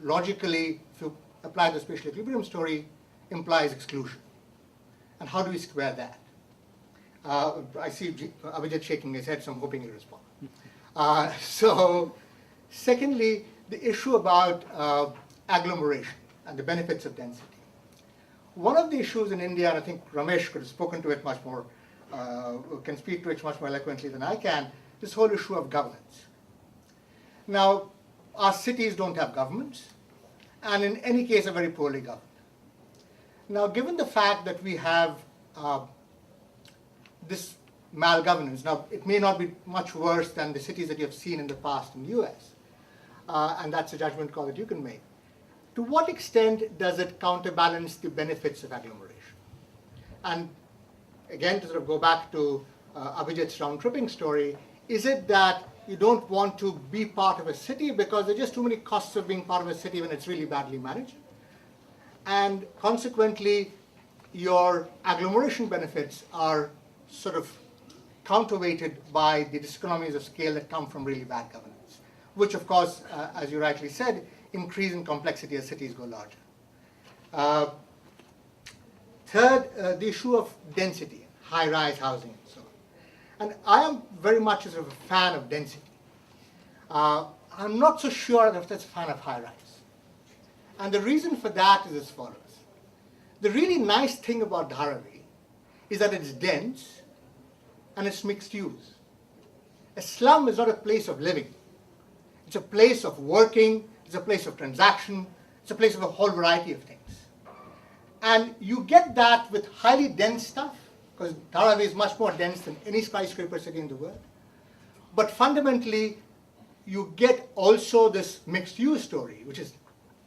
logically, if you apply the spatial equilibrium story, implies exclusion. And how do we square that? I see Abhijit shaking his head, so I'm hoping he'll respond. Secondly, the issue about agglomeration and the benefits of density. One of the issues in India, and I think Ramesh could have spoken to it much more, can speak to it much more eloquently than I can, this whole issue of governance. Now, our cities don't have governments, and in any case are very poorly governed. Now, given the fact that we have this malgovernance, now it may not be much worse than the cities that you have seen in the past in the US, and that's a judgment call that you can make. To what extent does it counterbalance the benefits of agglomeration? And again, to sort of go back to Abhijit's round-tripping story, is it that you don't want to be part of a city because there are just too many costs of being part of a city when it's really badly managed? And consequently, your agglomeration benefits are sort of counterweighted by the diseconomies of scale that come from really bad governance, which of course, as you rightly said, increase in complexity as cities go larger. Third, the issue of density, high-rise housing and so on. And I am very much sort of a fan of density. I'm not so sure that I'm a fan of high-rise. And the reason for that is as follows. The really nice thing about Dharavi is that it's dense and it's mixed use. A slum is not a place of living. It's a place of working, it's a place of transaction, it's a place of a whole variety of things. And you get that with highly dense stuff, because Dharavi is much more dense than any skyscraper city in the world. But fundamentally, you get also this mixed use story, which is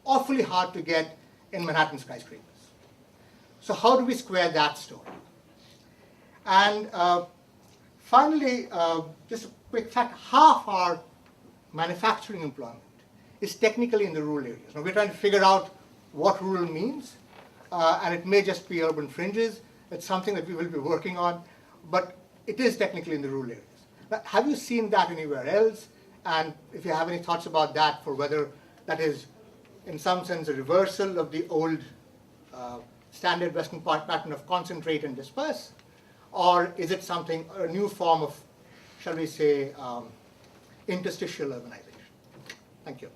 awfully hard to get in Manhattan skyscrapers. So how do we square that story? And finally, just a quick fact, half our manufacturing employment is technically in the rural areas. Now we're trying to figure out what rural means, and it may just be urban fringes. It's something that we will be working on, but it is technically in the rural areas. Now, have you seen that anywhere else? And if you have any thoughts about that, for whether that is, in some sense, a reversal of the old standard Western pattern of concentrate and disperse, or is it something, a new form of, shall we say, interstitial urbanization? Thank you.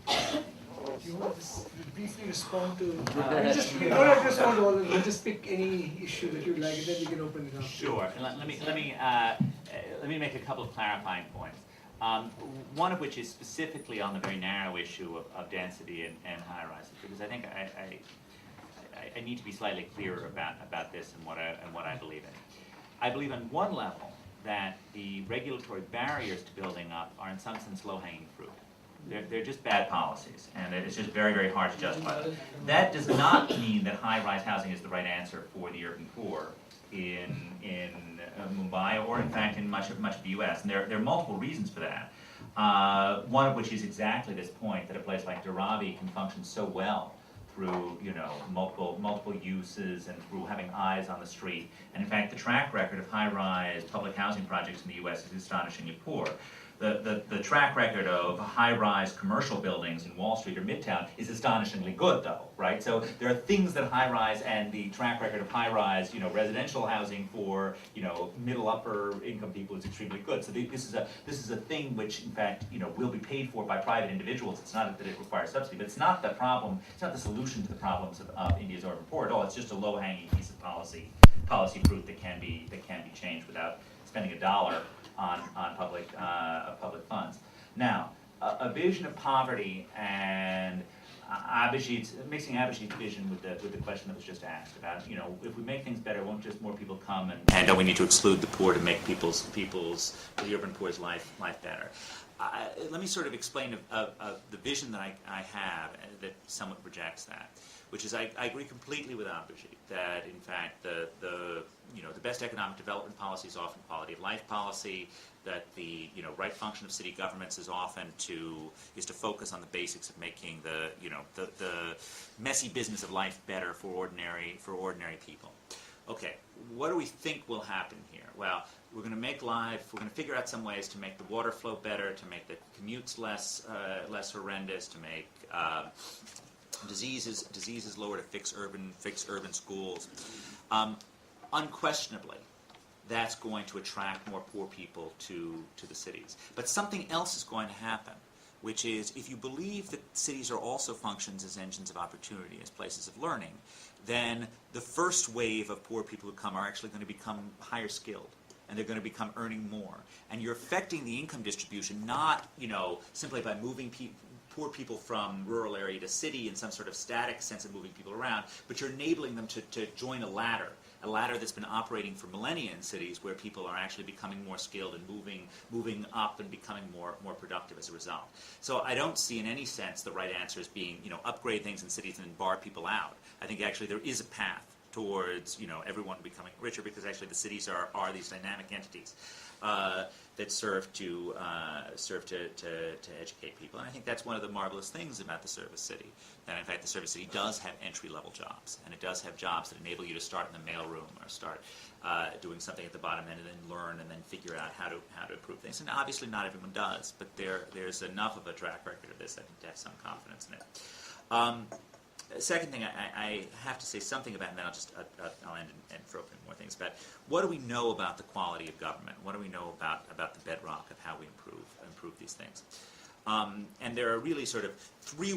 Do you want to briefly respond to? You don't have to respond to all of them. Just pick any issue that you'd like, and then we can open it up. Sure. And let me make a couple of clarifying points. One of which is specifically on the very narrow issue of density and high rises, because I think I need to be slightly clearer about this and what I believe in. I believe on one level that the regulatory barriers to building up are in some sense low-hanging fruit. They're just bad policies, and it's just very, very hard to justify them. That does not mean that high-rise housing is the right answer for the urban poor in Mumbai, or in fact in much of the U.S. And there are multiple reasons for that. One of which is exactly this point, that a place like Dharavi can function so well through multiple uses and through having eyes on the street. And in fact, the track record of high-rise public housing projects in the U.S. is astonishingly poor. The track record of high-rise commercial buildings in Wall Street or Midtown is astonishingly good, though, right? So there are things that high-rise and the track record of high-rise, residential housing for, middle upper income people is extremely good. So this is a thing which, in fact, will be paid for by private individuals. It's not that it requires subsidy, but it's not the problem. It's not the solution to the problems of India's urban poor at all. It's just a low-hanging piece of policy fruit that can be changed without spending a dollar on public funds. Now, a vision of poverty and mixing Abhijit's vision with the question that was just asked about, if we make things better, won't just more people come and don't we need to exclude the poor to make the urban poor's life better? Let me sort of explain the vision that I have that somewhat rejects that, which is I agree completely with Abhijit that in fact the best economic development policy is often quality of life policy, that the right function of city governments is often to focus on the basics of making the messy business of life better for ordinary people. Okay, what do we think will happen here? Well, we're going to figure out some ways to make the water flow better, to make the commutes less horrendous, to make diseases lower, to fix urban schools. Unquestionably, that's going to attract more poor people to the cities. But something else is going to happen, which is if you believe that cities are also functions as engines of opportunity, as places of learning, then the first wave of poor people who come are actually going to become higher skilled, and they're going to become earning more. And you're affecting the income distribution not, simply by moving poor people from rural area to city in some sort of static sense of moving people around, but you're enabling them to join a ladder that's been operating for millennia in cities, where people are actually becoming more skilled and moving up and becoming more productive as a result. So I don't see in any sense the right answer as being, upgrade things in cities and then bar people out. I think actually there is a path towards, everyone becoming richer, because actually the cities are these dynamic entities that serve to educate people. And I think that's one of the marvelous things about the service city, that in fact the service city does have entry-level jobs, and it does have jobs that enable you to start in the mailroom or start doing something at the bottom end and then learn and then figure out how to improve things. And obviously not everyone does, but there's enough of a track record of this, I think, to have some confidence in it. Second thing I have to say something about, and then I'll end and throw in more things about, what do we know about the quality of government? What do we know about the bedrock of how we improve these things? And there are really sort of three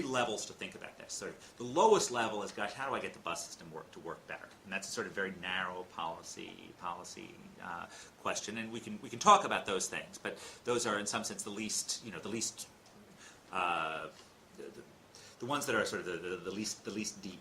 levels to think about this. Sort of the lowest level is, gosh, how do I get the bus system to work better? And that's a sort of very narrow policy question. And we can talk about those things, but those are in some sense the least the ones that are sort of the least deep.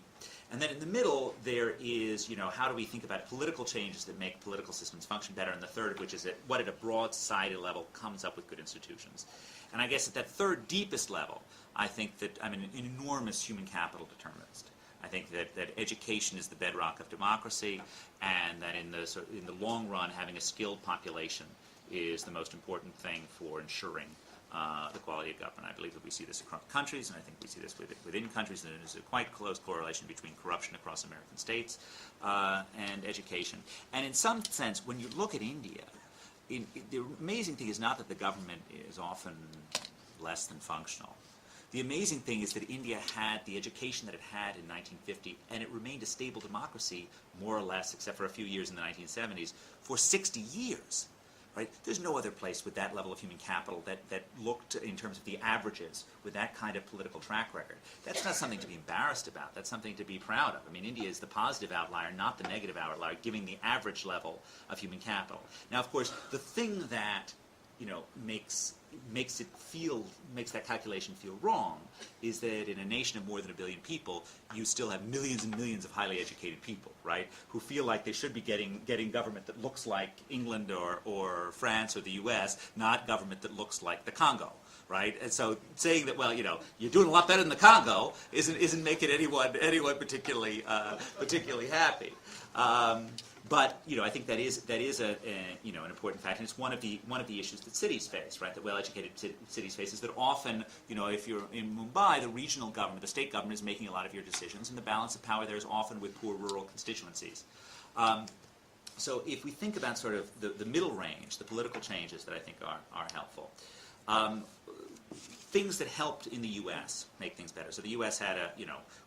And then in the middle, there is, how do we think about political changes that make political systems function better? And the third of which is what at a broad society level comes up with good institutions. And I guess at that third deepest level, I think that I'm an enormous human capital determinist. I think that education is the bedrock of democracy, and that in the long run, having a skilled population is the most important thing for ensuring the quality of government. I believe that we see this across countries, and I think we see this within countries, and there's a quite close correlation between corruption across American states and education. And in some sense, when you look at India, the amazing thing is not that the government is often less than functional. The amazing thing is that India had the education that it had in 1950, and it remained a stable democracy, more or less, except for a few years in the 1970s, for 60 years. Right? There's no other place with that level of human capital that looked, in terms of the averages, with that kind of political track record. That's not something to be embarrassed about. That's something to be proud of. I mean, India is the positive outlier, not the negative outlier, giving the average level of human capital. Now, of course, the thing that makes that calculation feel wrong is that in a nation of more than 1 billion people, you still have millions and millions of highly educated people, right, who feel like they should be getting government that looks like England or France or the U.S., not government that looks like the Congo, right? And so saying that, well, you're doing a lot better than the Congo isn't making anyone particularly happy. But I think that is an important fact, and it's one of the issues that cities face, right? That well-educated cities face is that often, if you're in Mumbai, the regional government, the state government is making a lot of your decisions, and the balance of power there is often with poor rural constituencies. So if we think about sort of the middle range, the political changes that I think are helpful. Things that helped in the U.S. make things better. So the U.S.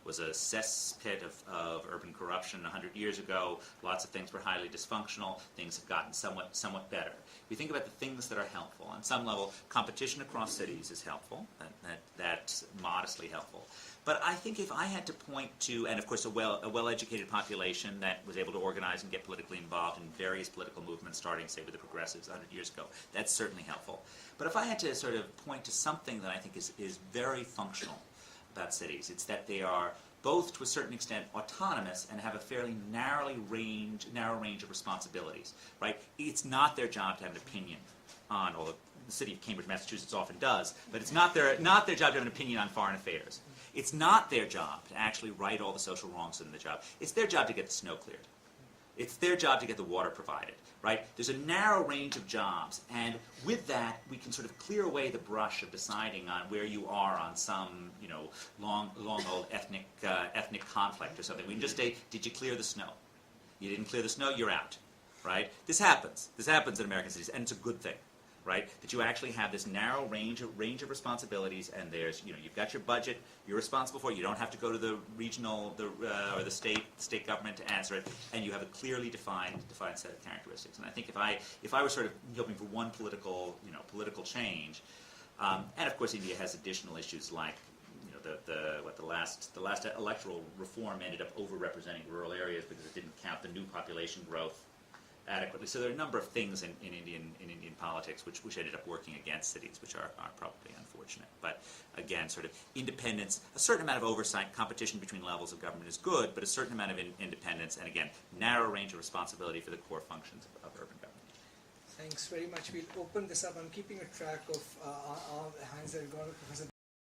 was a cesspit of urban corruption 100 years ago. Lots of things were highly dysfunctional. Things have gotten somewhat better. We think about the things that are helpful. On some level, competition across cities is helpful. That's modestly helpful. But I think if I had to point to, and of course a well-educated population that was able to organize and get politically involved in various political movements, starting, say, with the progressives 100 years ago, that's certainly helpful. But if I had to sort of point to something that I think is very functional about cities, it's that they are both, to a certain extent, autonomous and have a fairly narrow range of responsibilities, right? It's not their job to have an opinion on, although the city of Cambridge, Massachusetts often does, but it's not their job to have an opinion on foreign affairs. It's not their job to actually right all the social wrongs in the job. It's their job to get the snow cleared. It's their job to get the water provided, right? There's a narrow range of jobs, and with that, we can sort of clear away the brush of deciding on where you are on some, long old ethnic conflict or something. We can just say, did you clear the snow? You didn't clear the snow, you're out. right? This happens in American cities, and it's a good thing, right? That you actually have this narrow range of responsibilities, and there's, you've got your budget, you're responsible for it, you don't have to go to the regional, or the state government to answer it, and you have a clearly defined set of characteristics. And I think if I was sort of hoping for one political change, and of course India has additional issues like, the last electoral reform ended up overrepresenting rural areas because it didn't count the new population growth adequately. So there are a number of things in Indian politics which ended up working against cities, which are probably unfortunate. But again, sort of independence, a certain amount of oversight, competition between levels of government is good, but a certain amount of independence, and again, narrow range of responsibility for the core functions of urban government. Thanks very much. We'll open this up. I'm keeping a track of all the hands that have gone up. Professor